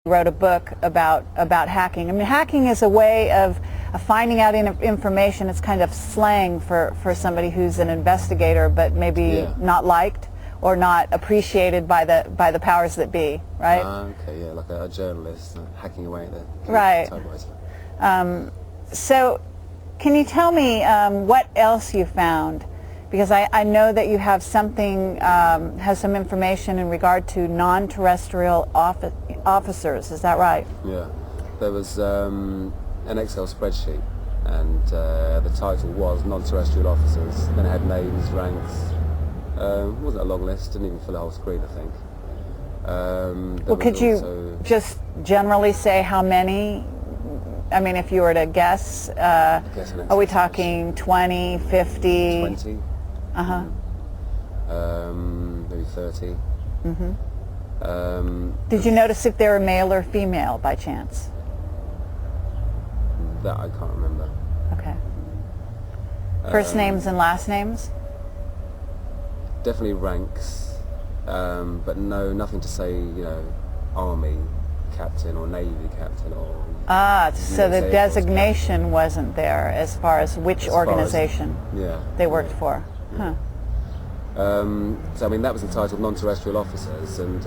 wrote a book about hacking. I mean, hacking is a way of finding out information. It's kind of slang for somebody who's an investigator, but maybe not liked or not appreciated by the powers that be, right? Okay, yeah, like a journalist hacking away at the typewriter. So, can you tell me what else you found? Because I know that you have something, has some information in regard to non-terrestrial officers. Is that right? Yeah. There was an Excel spreadsheet, and the title was non-terrestrial officers. Then it had names, ranks. It wasn't a long list. Didn't even fill the whole screen, I think. Well, could you just generally say how many? I mean, if you were to guess, are we talking 20, 50? 20. Uh-huh. Maybe 30. Mm-hmm. Did you notice if they were male or female by chance? That I can't remember. Okay. First names and last names? Definitely ranks, but nothing to say, Army captain or Navy captain or... So the designation wasn't there as far as which organization they worked for. Huh. So I mean, that was entitled non-terrestrial officers, and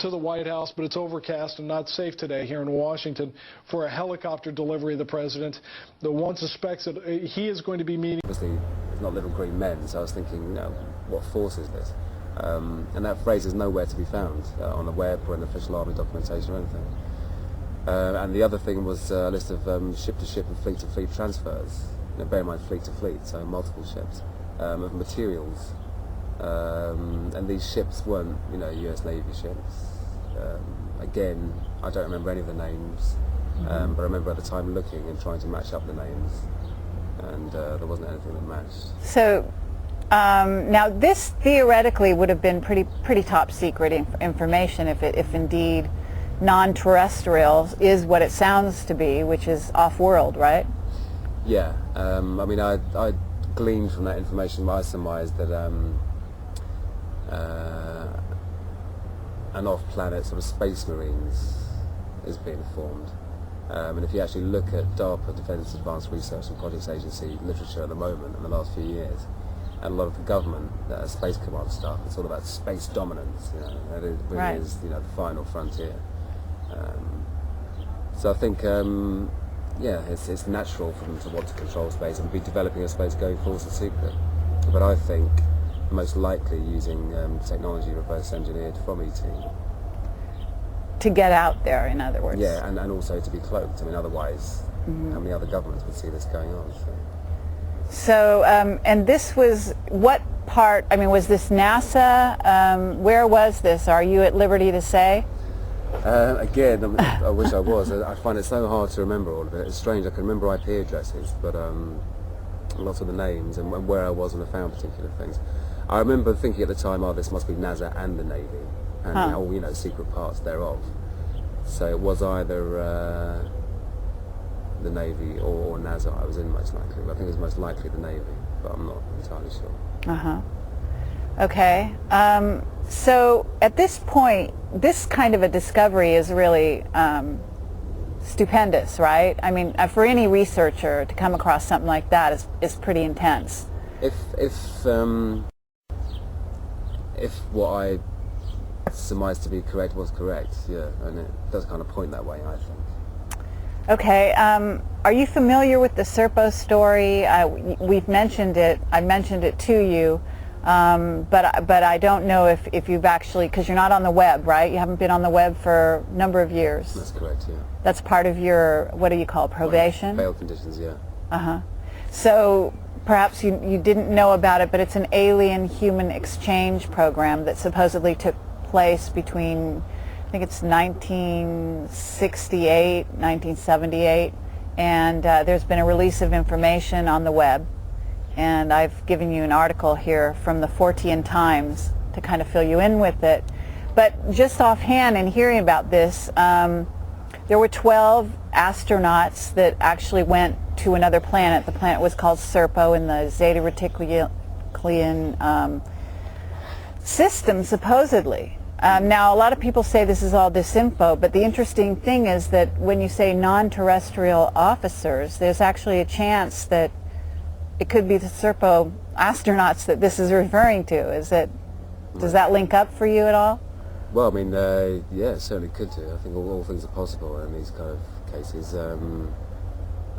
to the White House, but it's overcast and not safe today here in Washington for a helicopter delivery of the president. The one suspects that he is going to be meeting... Obviously, it's not little green men, so I was thinking, what force is this? And that phrase is nowhere to be found on the web or in official Army documentation or anything. And the other thing was a list of ship-to-ship and fleet-to-fleet transfers. Bear in mind, fleet-to-fleet, so multiple ships, of materials. And these ships weren't, US Navy ships. Again, I don't remember any of the names, but I remember at the time looking and trying to match up the names, and there wasn't anything that matched. So, now this theoretically would have been pretty top secret information if indeed non-terrestrial is what it sounds to be, which is off-world, right? Yeah. I mean, I gleaned from that information, I surmised that an off-planet sort of space marines is being formed. And if you actually look at DARPA, Defence Advanced Research and Projects Agency literature at the moment in the last few years, and a lot of the government space command stuff, it's all about space dominance. That is really is the final frontier. So I think it's natural for them to want to control space and be developing a space going forward in secret. But I think most likely using technology reverse engineered from ET. To get out there, in other words. Yeah, and also to be cloaked. I mean, otherwise, how many other governments would see this going on? So, and this was, what part, I mean, was this NASA? Where was this? Are you at liberty to say? Again, I wish I was. I find it so hard to remember all of it. It's strange, I can remember IP addresses, but lots of the names and where I was when I found particular things. I remember thinking at the time, this must be NASA and the Navy, and all, secret parts thereof. So it was either the Navy or NASA I was in most likely. But I think it was most likely the Navy, but I'm not entirely sure. Okay. So at this point, this kind of a discovery is really stupendous, right? I mean, for any researcher to come across something like that is pretty intense. If what I surmised to be correct was correct, yeah, and it does kind of point that way, I think. Okay, are you familiar with the Serpo story? We've mentioned it. I mentioned it to you, but I don't know if you've actually, because you're not on the web, right? You haven't been on the web for a number of years. That's correct, yeah. That's part of your, what do you call it, probation? Bail conditions, yeah. Uh-huh. So perhaps you didn't know about it, but it's an alien-human exchange program that supposedly took place between, I think it's 1968, 1978, and there's been a release of information on the web, and I've given you an article here from the Fortean Times to kind of fill you in with it. But just offhand, in hearing about this, there were 12 astronauts that actually went to another planet. The planet was called Serpo in the Zeta Reticuli system, supposedly. Now, a lot of people say this is all disinfo, but the interesting thing is that when you say non-terrestrial officers, there's actually a chance that it could be the Serpo astronauts that this is referring to. Does that link up for you at all? Well, I mean, yeah, it certainly could do. I think all things are possible in these kind of cases. I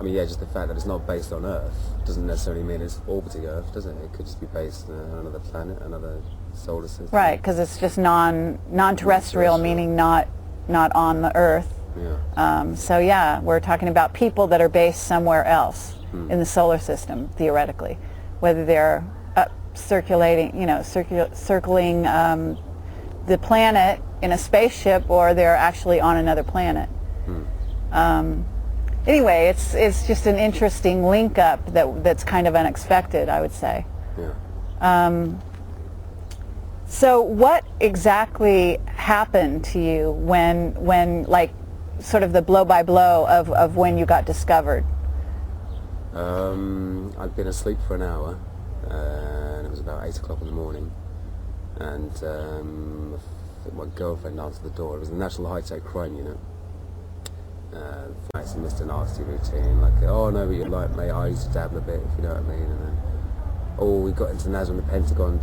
mean, yeah, just the fact that it's not based on Earth doesn't necessarily mean it's orbiting Earth, does it? It could just be based on another planet, another solar system. Right, because it's just non-terrestrial, meaning not on the Earth. Yeah. So yeah, we're talking about people that are based somewhere else in the solar system, theoretically, whether they're up circulating, circling the planet in a spaceship, or they're actually on another planet. Anyway, it's just an interesting link up that's kind of unexpected, I would say. Yeah. So what exactly happened to you when like sort of the blow by blow of when you got discovered? I'd been asleep for an hour, and it was about 8 o'clock in the morning, and I think my girlfriend answered the door. It was the National High-Tech Crime Unit. I missed a nasty routine, like, oh no, but you're like, mate, I used to dabble a bit, if you know what I mean, and then, oh, we got into NASA and the Pentagon,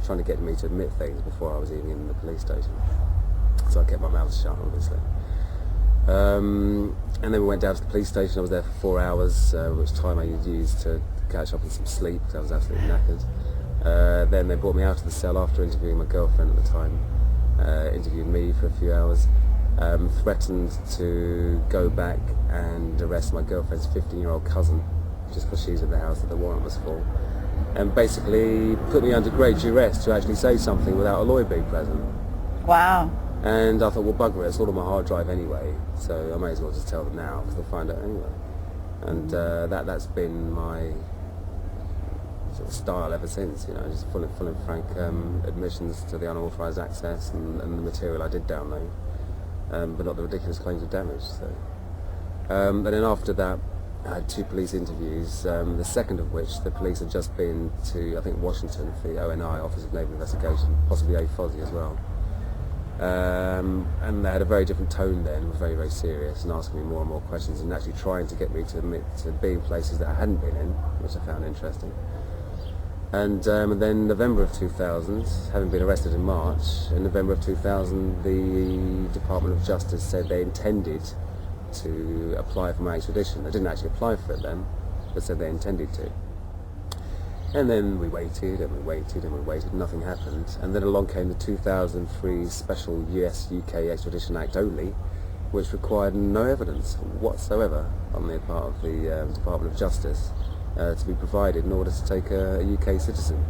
trying to get me to admit things before I was even in the police station. So I kept my mouth shut, obviously. And then we went down to the police station. I was there for 4 hours, which time I used to catch up on some sleep, because I was absolutely knackered. Then they brought me out of the cell after interviewing my girlfriend at the time, interviewed me for a few hours, threatened to go back and arrest my girlfriend's 15-year-old cousin, just because she's in the house that the warrant was for, and basically put me under great duress to actually say something without a lawyer being present. Wow. And I thought, well, bugger it, it's all on my hard drive anyway, so I may as well just tell them now, because they'll find out anyway. And that's been my sort of style ever since, just full and frank admissions to the unauthorised access and the material I did download, but not the ridiculous claims of damage. So, and then after that, I had 2 police interviews, the second of which the police had just been to, I think, Washington for the ONI, Office of Naval Investigation, possibly AFOSI as well. And they had a very different tone then, were very, very serious, and asking me more and more questions, and actually trying to get me to admit to being places that I hadn't been in, which I found interesting. And then November of 2000, having been arrested in March, in November of 2000, the Department of Justice said they intended to apply for my extradition. They didn't actually apply for it then, but said they intended to. And then we waited and we waited and we waited, nothing happened. And then along came the 2003 Special US-UK Extradition Act only, which required no evidence whatsoever on the part of the Department of Justice to be provided in order to take a UK citizen.